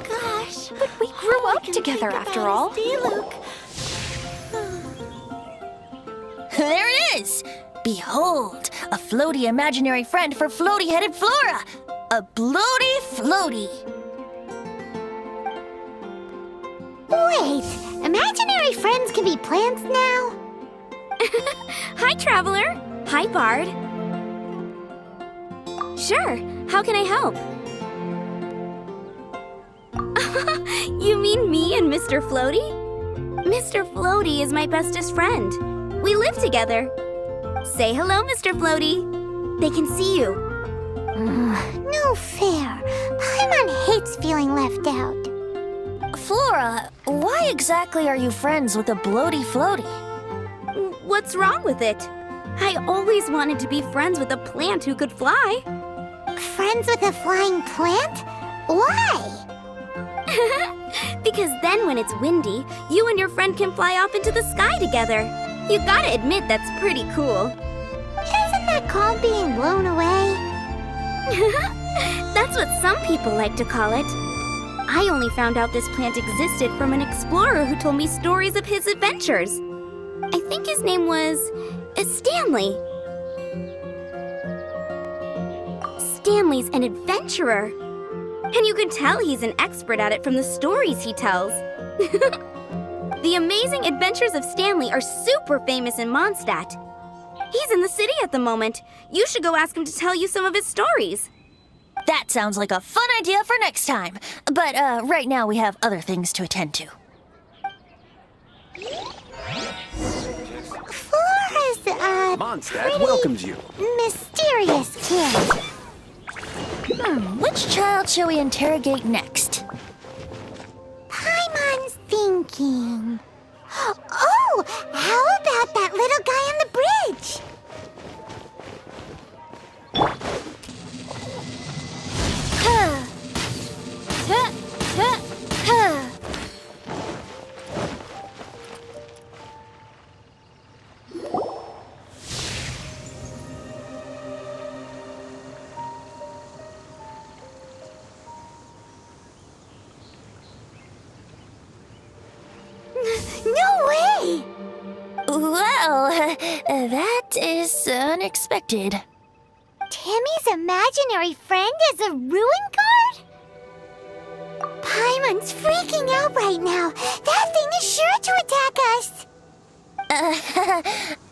Gosh, But we grew up together after all. Luke. There it is! Behold, a floaty imaginary friend for floaty-headed Flora! A bloaty floaty! Wait, imaginary friends can be plants now? Hi, Traveler. Hi, Bard. Sure, how can I help? You mean me and Mr. Floaty? Mr. Floaty is my bestest friend. We live together. Say hello, Mr. Floaty. They can see you. No fair. Paimon hates feeling left out. Flora, why exactly are you friends with a bloaty floaty? What's wrong with it? I always wanted to be friends with a plant who could fly. Friends with a flying plant? Why? Because then when it's windy, you and your friend can fly off into the sky together. You gotta admit that's pretty cool. Isn't that called being blown away? That's what some people like to call it. I only found out this plant existed from an explorer who told me stories of his adventures. I think his name was Stanley. Stanley's an adventurer. And you can tell he's an expert at it from the stories he tells. The amazing adventures of Stanley are super famous in Mondstadt. He's in the city at the moment. You should go ask him to tell you some of his stories. That sounds like a fun idea for next time. But right now we have other things to attend to. Flora's, Mondstadt welcomes you. mysterious kid. Which child shall we interrogate next? Paimon's thinking. Oh, how about that little guy on the bridge? No way! Well, that is unexpected. Timmy's imaginary friend is a ruin guard? Paimon's freaking out right now. That thing is sure to attack us.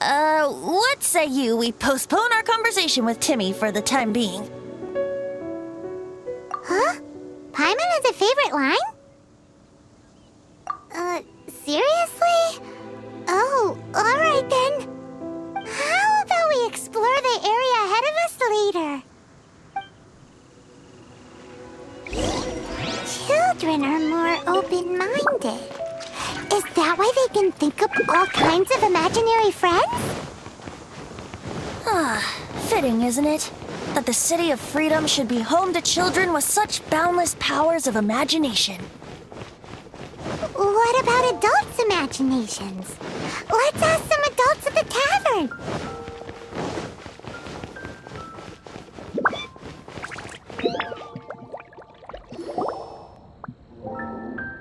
What say you we postpone our conversation with Timmy for the time being? Huh? Paimon has a favorite line? Seriously? Oh, alright then. How about we explore the area ahead of us later? Children are more open-minded. Is that why they can think up all kinds of imaginary friends? Fitting, isn't it? That the City of Freedom should be home to children with such boundless powers of imagination. What about adults' imaginations? Let's ask some adults at the tavern.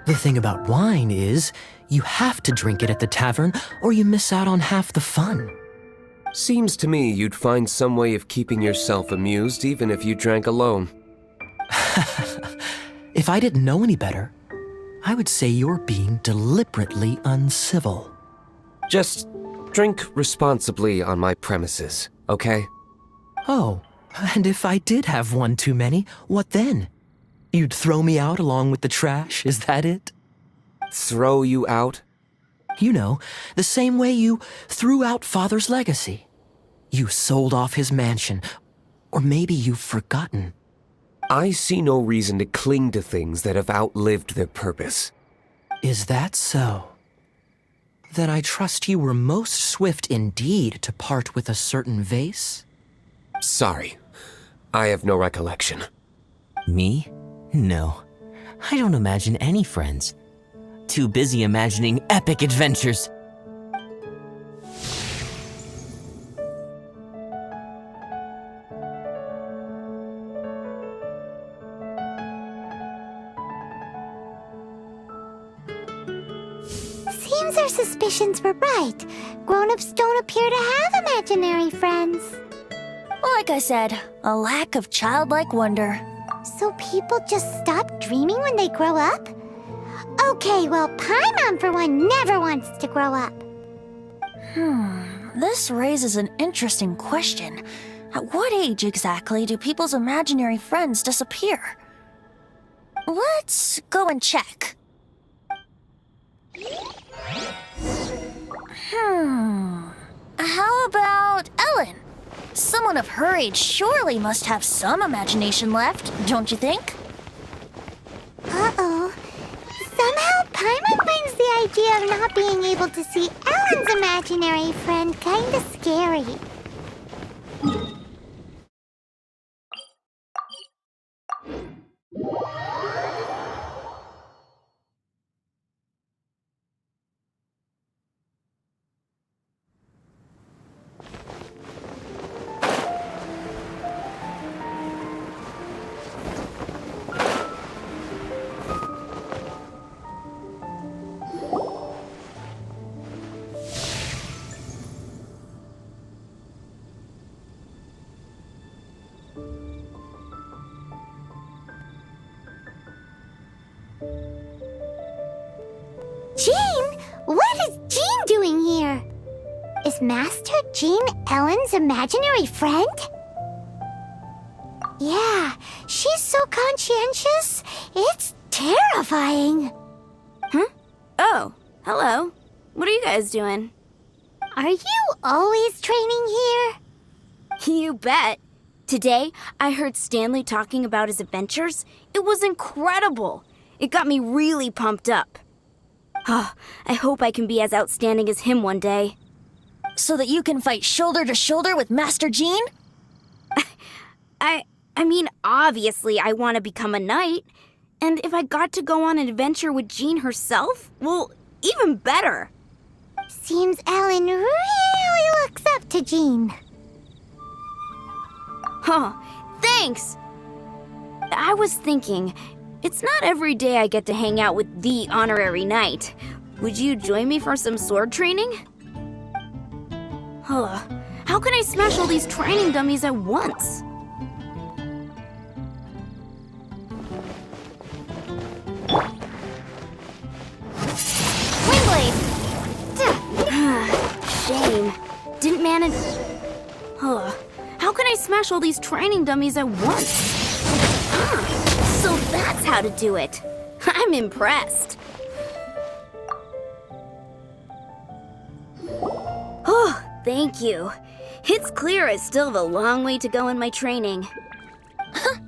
The thing about wine is, you have to drink it at the tavern or you miss out on half the fun. Seems to me you'd find some way of keeping yourself amused even if you drank alone. If I didn't know any better, I would say you're being deliberately uncivil. Just drink responsibly on my premises, okay? Oh, and if I did have one too many, what then? You'd throw me out along with the trash, is that it? Throw you out? You know, the same way you threw out Father's legacy. You sold off his mansion, or maybe you've forgotten. I see no reason to cling to things that have outlived their purpose. Is that so? Then I trust you were most swift indeed to part with a certain vase? Sorry, I have no recollection. Me? No. I don't imagine any friends. Too busy imagining epic adventures. seems our suspicions were right. Grown-ups don't appear to have imaginary friends. Like I said, a lack of childlike wonder. So people just stop dreaming when they grow up? Okay, well, Paimon for one never wants to grow up. This raises an interesting question. At what age exactly do people's imaginary friends disappear? Let's go and check. How about Ellen? Someone of her age surely must have some imagination left, don't you think? Uh-oh. Somehow Paimon finds the idea of not being able to see Ellen's imaginary friend kinda scary. Jean? What is Jean doing here? Is Master Jean Ellen's imaginary friend? Yeah, she's so conscientious. It's terrifying. Oh, hello. What are you guys doing? Are you always training here? You bet. Today, I heard Stanley talking about his adventures. It was incredible. It got me really pumped up. I hope I can be as outstanding as him one day. So that you can fight shoulder to shoulder with Master Jean? I mean, obviously I want to become a knight. And if I got to go on an adventure with Jean herself, well, even better. Seems Ellen really looks up to Jean. Thanks! I was thinking, it's not every day I get to hang out with the honorary knight. Would you join me for some sword training? How can I smash all these training dummies at once? Windblade! Shame. Didn't manage... How can I smash all these training dummies at once? So that's how to do it. I'm impressed. Oh, thank you. It's clear I still have a long way to go in my training.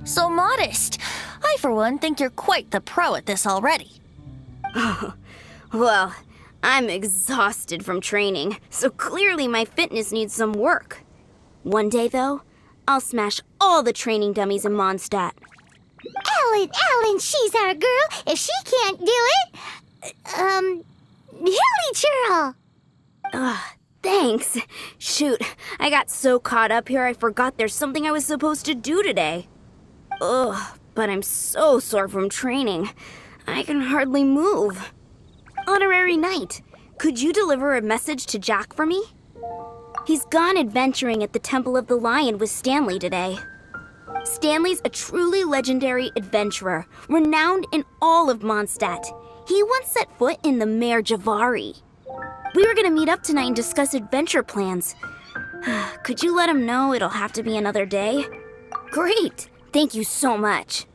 So modest. I, for one, think you're quite the pro at this already. Well, I'm exhausted from training, so clearly my fitness needs some work. One day, though, I'll smash all the training dummies in Mondstadt. Ellen, she's our girl. If she can't do it, Hilly Churl. Thanks. Shoot, I got so caught up here I forgot there's something I was supposed to do today. But I'm so sore from training. I can hardly move. Honorary Knight, could you deliver a message to Jack for me? He's gone adventuring at the Temple of the Lion with Stanley today. Stanley's a truly legendary adventurer, renowned in all of Mondstadt. He once set foot in the Mare Javari. We were gonna meet up tonight and discuss adventure plans. Could you let him know it'll have to be another day? Great! Thank you so much.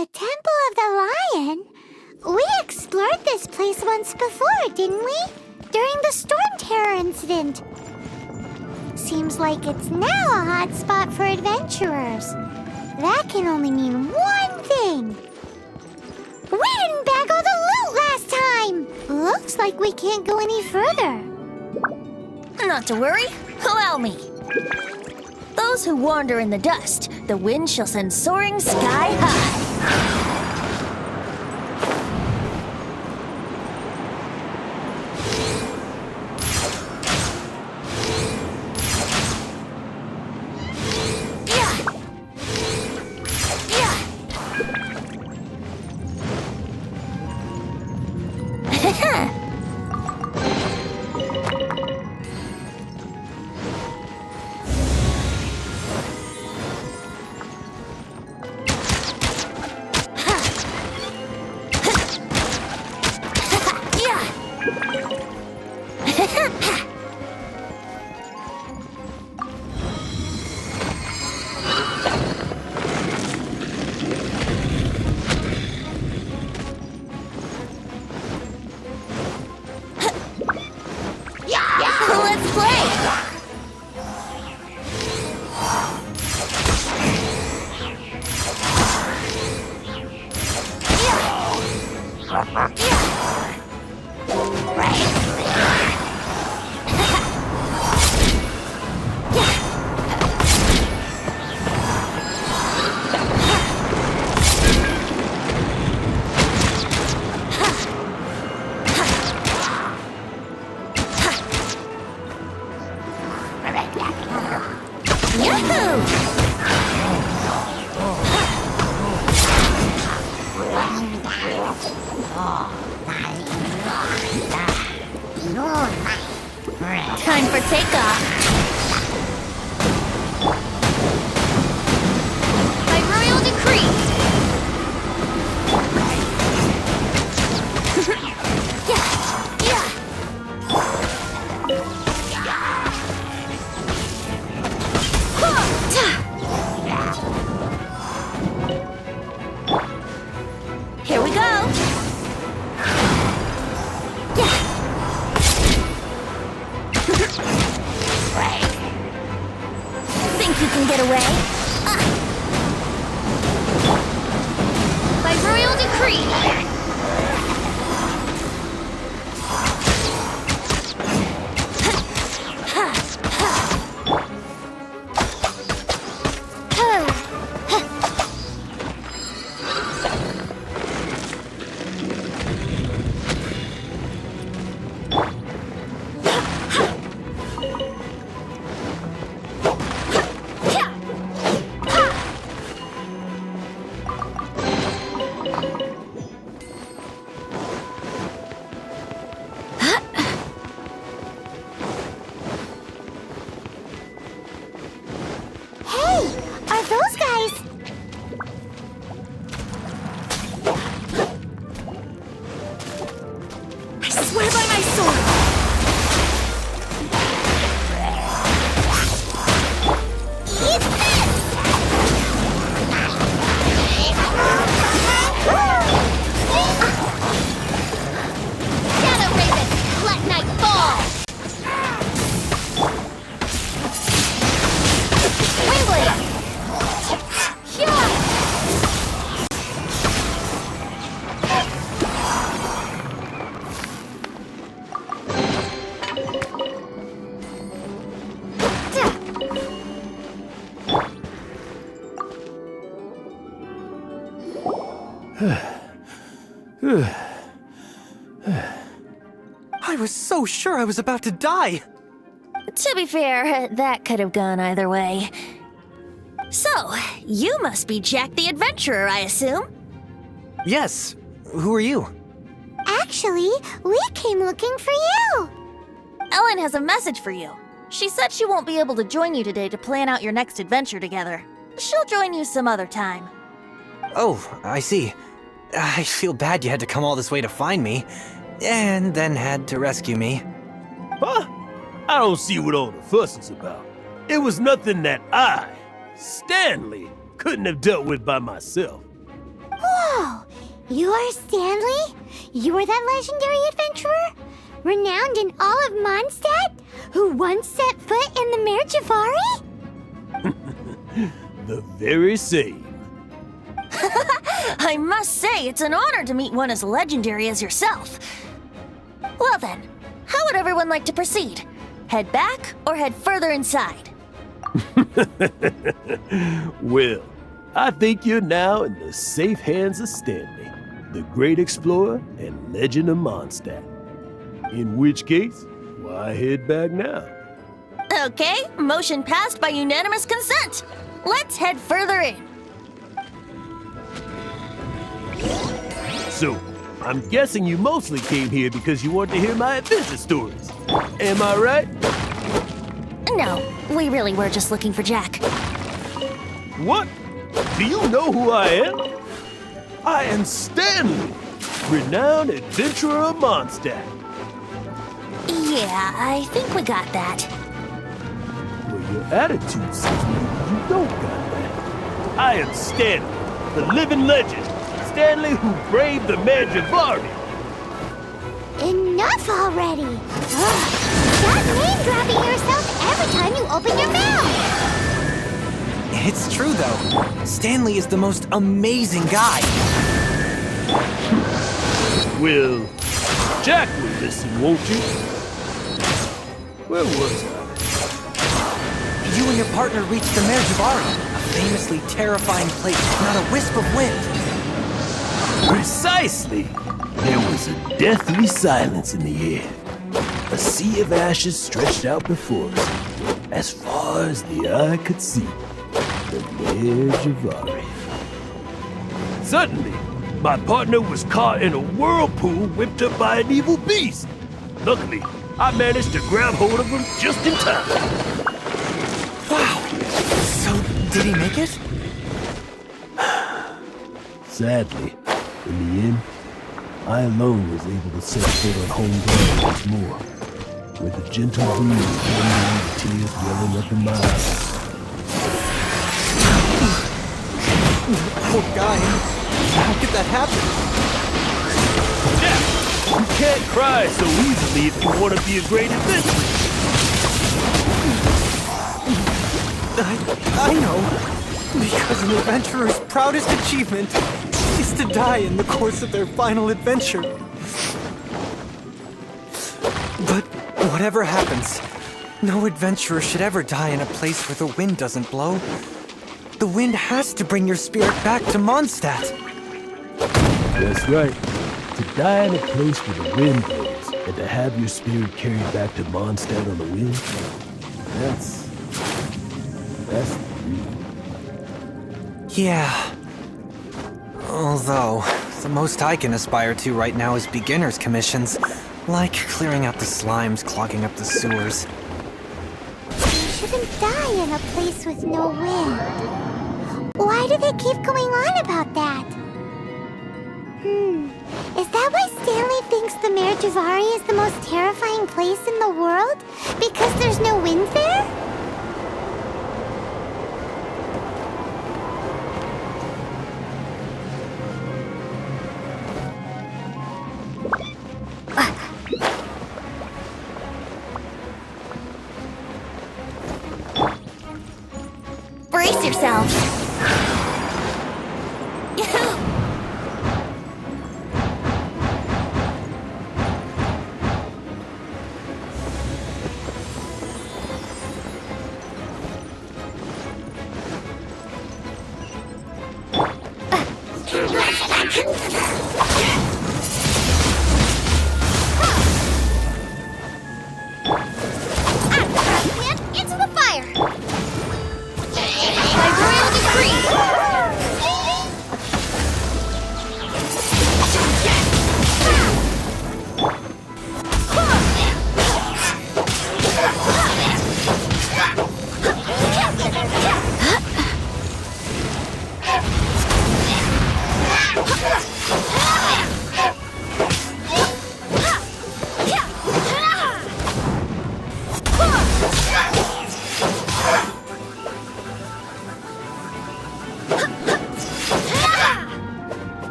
The Temple of the Lion? We explored this place once before, didn't we? During the Storm Terror incident. Seems like it's now a hot spot for adventurers. That can only mean one thing. We didn't bag all the loot last time! Looks like we can't go any further. Not to worry. Allow me. Those who wander in the dust, the wind shall send soaring sky high. Let's play! Time for takeoff. By royal decree. Here we go. Think you can get away? By royal decree. Are those guys? I swear by my sword! Eat this! Shadow Raven, let night fall! Wingblade! I was so sure I was about to die. To be fair, that could have gone either way. So, you must be Jack the Adventurer, I assume? Yes. Who are you? Actually, we came looking for you! Ellen has a message for you. She said she won't be able to join you today to plan out your next adventure together. She'll join you some other time. Oh, I see. I feel bad you had to come all this way to find me, and then had to rescue me. Huh? I don't see what all the fuss is about. It was nothing that I, Stanley, couldn't have dealt with by myself. What? Oh, you are Stanley? You are that legendary adventurer? Renowned in all of Mondstadt? Who once set foot in the Mare Javari? The very same. I must say, it's an honor to meet one as legendary as yourself. Well then, how would everyone like to proceed? Head back or head further inside? Well, I think you're now in the safe hands of Stanley, the great explorer and legend of Mondstadt. In which case, why head back now? Okay, motion passed by unanimous consent. Let's head further in. So, I'm guessing you mostly came here because you want to hear my adventure stories. Am I right? No, we really were just looking for Jack. What? Do you know who I am? I am Stanley, renowned adventurer of Mondstadt. Yeah, I think we got that. Well, your attitude says maybe you don't got that. I am Stanley, the living legend. Stanley who braved the Mare Javari. Enough already! Ugh, stop name-dropping yourself every time you open your mouth! It's true, though. Stanley is the most amazing guy. Well, Jack will listen, won't you? Where was I? You and your partner reached the Mare Javari, a famously terrifying place with not a wisp of wind. Precisely! There was a deathly silence in the air. A sea of ashes stretched out before us, as far as the eye could see. The Mare Javari. Suddenly, my partner was caught in a whirlpool whipped up by an evil beast. Luckily, I managed to grab hold of him just in time. Wow! So, did he make it? Sadly, in the end, I alone was able to set foot on home ground once more, with a gentle breeze blowing and the tears welling up in my eyes. Poor guy. How could that happen? Jack, you can't cry so easily if you want to be a great adventurer. I know. Because an adventurer's proudest achievement is to die in the course of their final adventure. But whatever happens, no adventurer should ever die in a place where the wind doesn't blow. The wind has to bring your spirit back to Mondstadt. That's right. To die in a place where the wind blows and to have your spirit carried back to Mondstadt on the wind, that's the dream. Yeah. Although, the most I can aspire to right now is beginner's commissions, like clearing out the slimes clogging up the sewers. You shouldn't die in a place with no wind. Why do they keep going on about that? Is that why Stanley thinks the Mare Javari is the most terrifying place in the world? Because there's no wind there? Brace yourselves. Into the fire! By royal decree!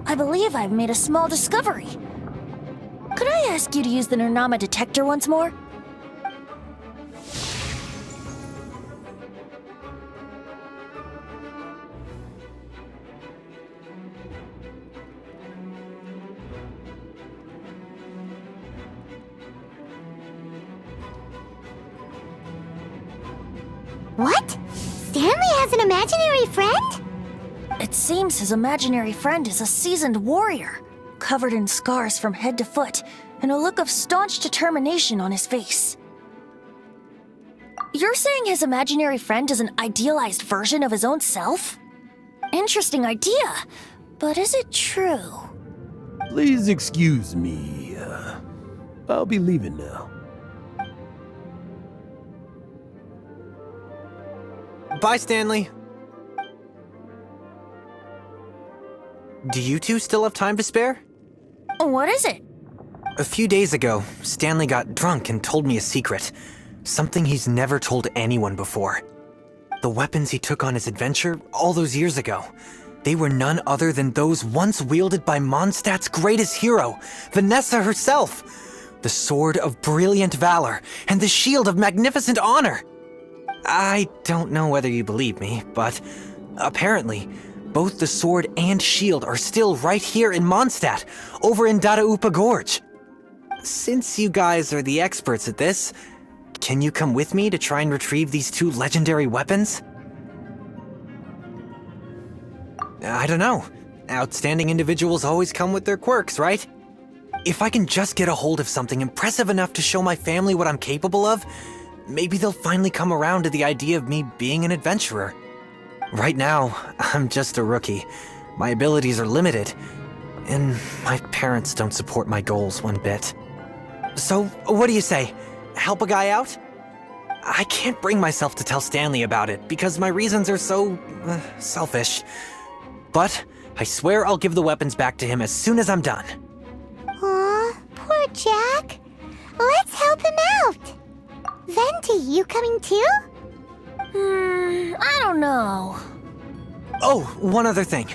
I believe I've made a small discovery. Could I ask you to use the Nernama detector once more? What? Stanley has an imaginary friend? It seems his imaginary friend is a seasoned warrior, covered in scars from head to foot, and a look of staunch determination on his face. You're saying his imaginary friend is an idealized version of his own self? Interesting idea, but is it true? Please excuse me. I'll be leaving now. Bye, Stanley. Do you two still have time to spare? What is it? A few days ago, Stanley got drunk and told me a secret. Something he's never told anyone before. The weapons he took on his adventure all those years ago, they were none other than those once wielded by Mondstadt's greatest hero, Vanessa herself. The sword of brilliant valor and the shield of magnificent honor. I don't know whether you believe me, but apparently, both the sword and shield are still right here in Mondstadt, over in Dadaupa Gorge. Since you guys are the experts at this, can you come with me to try and retrieve these two legendary weapons? I don't know. Outstanding individuals always come with their quirks, right? If I can just get a hold of something impressive enough to show my family what I'm capable of, maybe they'll finally come around to the idea of me being an adventurer. Right now, I'm just a rookie. My abilities are limited, and my parents don't support my goals one bit. So, what do you say? Help a guy out? I can't bring myself to tell Stanley about it because my reasons are so selfish. But I swear I'll give the weapons back to him as soon as I'm done. Aw, poor Jack. Let's help him out. Venti, you coming too? I don't know. Oh, one other thing.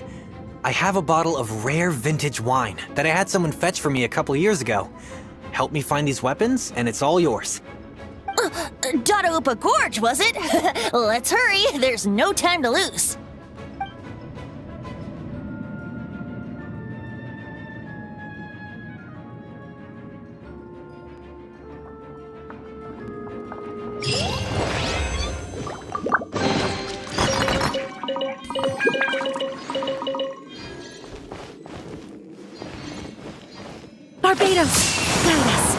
I have a bottle of rare vintage wine that I had someone fetch for me a couple years ago. Help me find these weapons, and it's all yours. Dadaupa Gorge, was it? Let's hurry, there's no time to lose. Barbados, guide us.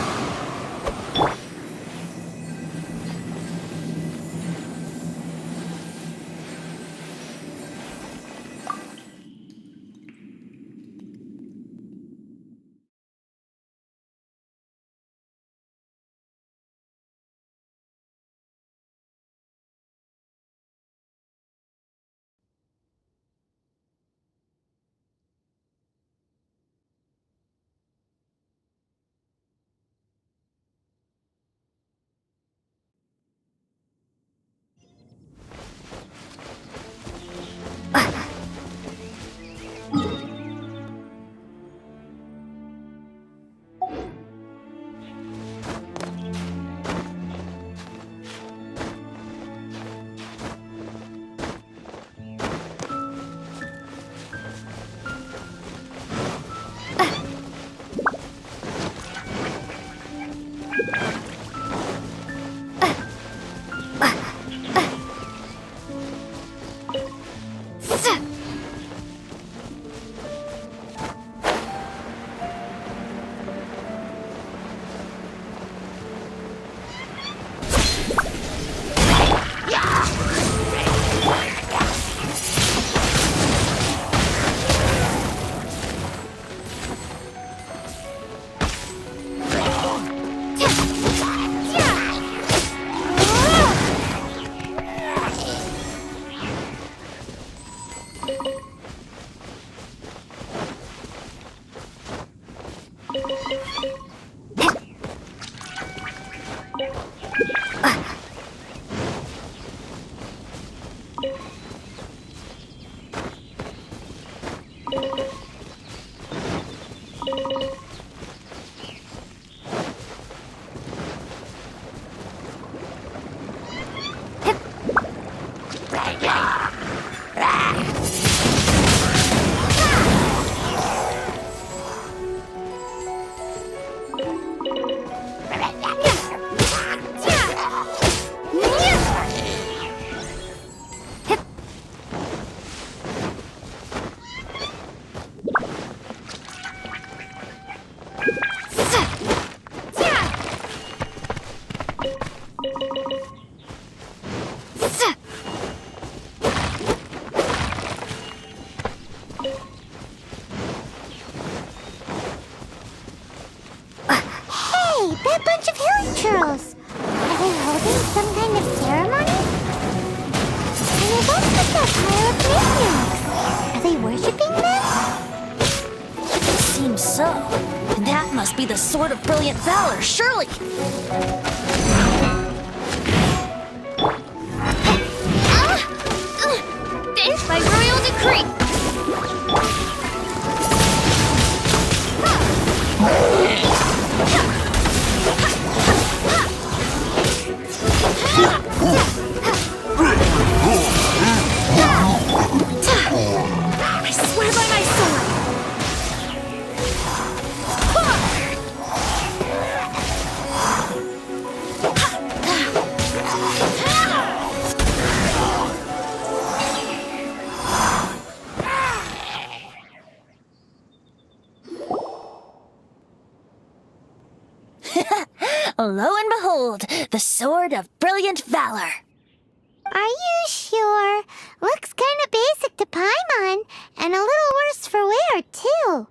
that bunch of hilly churls? Are they holding some kind of ceremony? And they've also got that pile of maniacs. Are they worshipping them? Seems so. That must be the Sword of Brilliant Valor, surely! This by royal decree! I swear by my sword! Lo and behold, the Sword of Brilliant Valor. Are you sure? Looks kind of basic to Paimon, and a little worse for wear, too.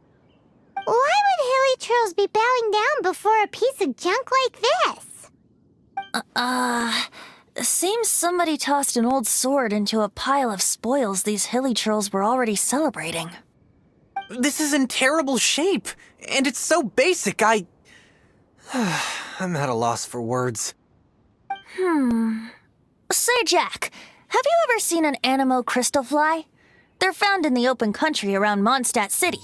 Why would hilly churls be bowing down before a piece of junk like this? Seems somebody tossed an old sword into a pile of spoils these hilly churls were already celebrating. This is in terrible shape, and it's so basic, I'm at a loss for words. Say, Jack, have you ever seen an Anemo crystal fly? They're found in the open country around Mondstadt City.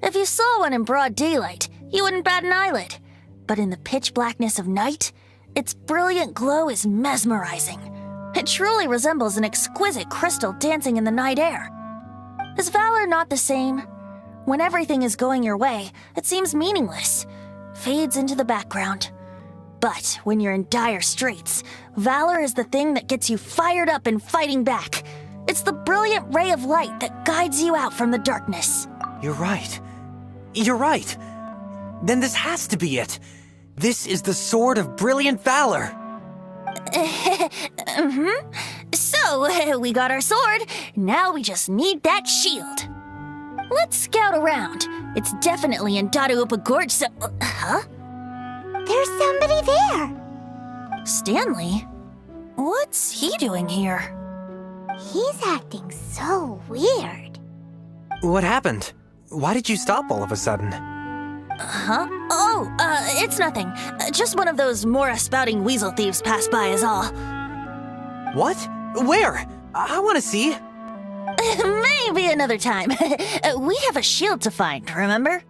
If you saw one in broad daylight, you wouldn't bat an eyelid. But in the pitch blackness of night, its brilliant glow is mesmerizing. It truly resembles an exquisite crystal dancing in the night air. Is valor not the same? When everything is going your way, it seems meaningless, fades into the background. But when you're in dire straits, valor is the thing that gets you fired up and fighting back. It's the brilliant ray of light that guides you out from the darkness. You're right. You're right. Then this has to be it. This is the Sword of Brilliant Valor. So, we got our sword. Now we just need that shield. Let's scout around. It's definitely in Dadaupa Gorge, so... Huh? There's somebody there. Stanley? What's he doing here? He's acting so weird. What happened? Why did you stop all of a sudden? Huh? Oh, it's nothing. Just one of those Mora-spouting weasel thieves passed by is all. What? Where? I want to see. Maybe another time. We have a shield to find, remember?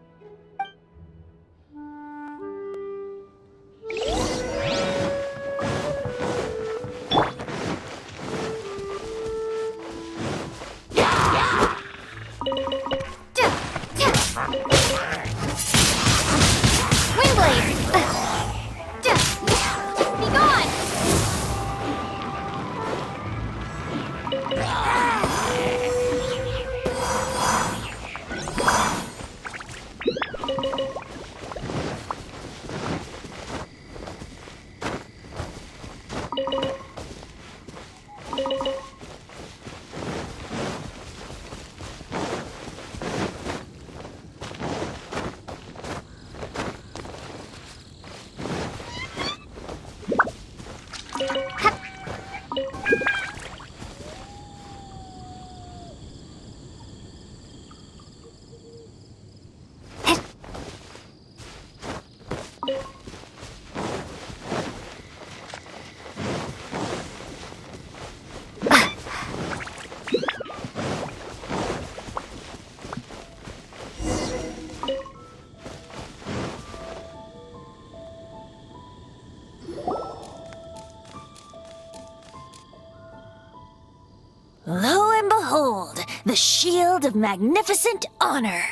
Lo and behold, the shield of magnificent honor.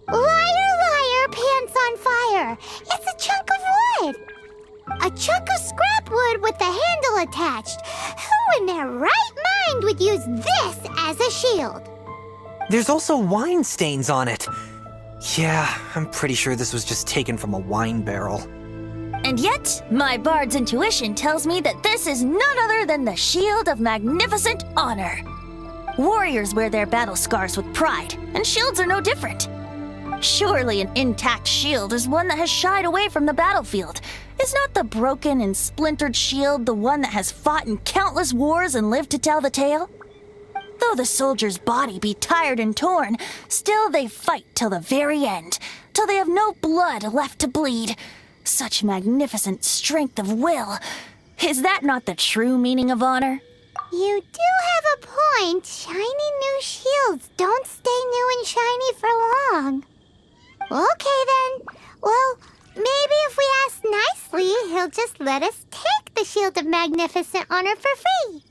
Liar, liar, pants on fire. It's a chunk of wood. A chunk of scrap wood with the handle attached. Who in their right mind would use this as a shield? There's also wine stains on it. Yeah, I'm pretty sure this was just taken from a wine barrel. And yet, my bard's intuition tells me that this is none other than the shield of magnificent honor. Warriors wear their battle scars with pride, and shields are no different. Surely an intact shield is one that has shied away from the battlefield. Is not the broken and splintered shield the one that has fought in countless wars and lived to tell the tale? Though the soldier's body be tired and torn, still they fight till the very end, till they have no blood left to bleed. Such magnificent strength of will. Is that not the true meaning of honor? You do have a point. Shiny new shields don't stay new and shiny for long. Okay then. Well, maybe if we ask nicely, he'll just let us take the Shield of Magnificent Honor for free.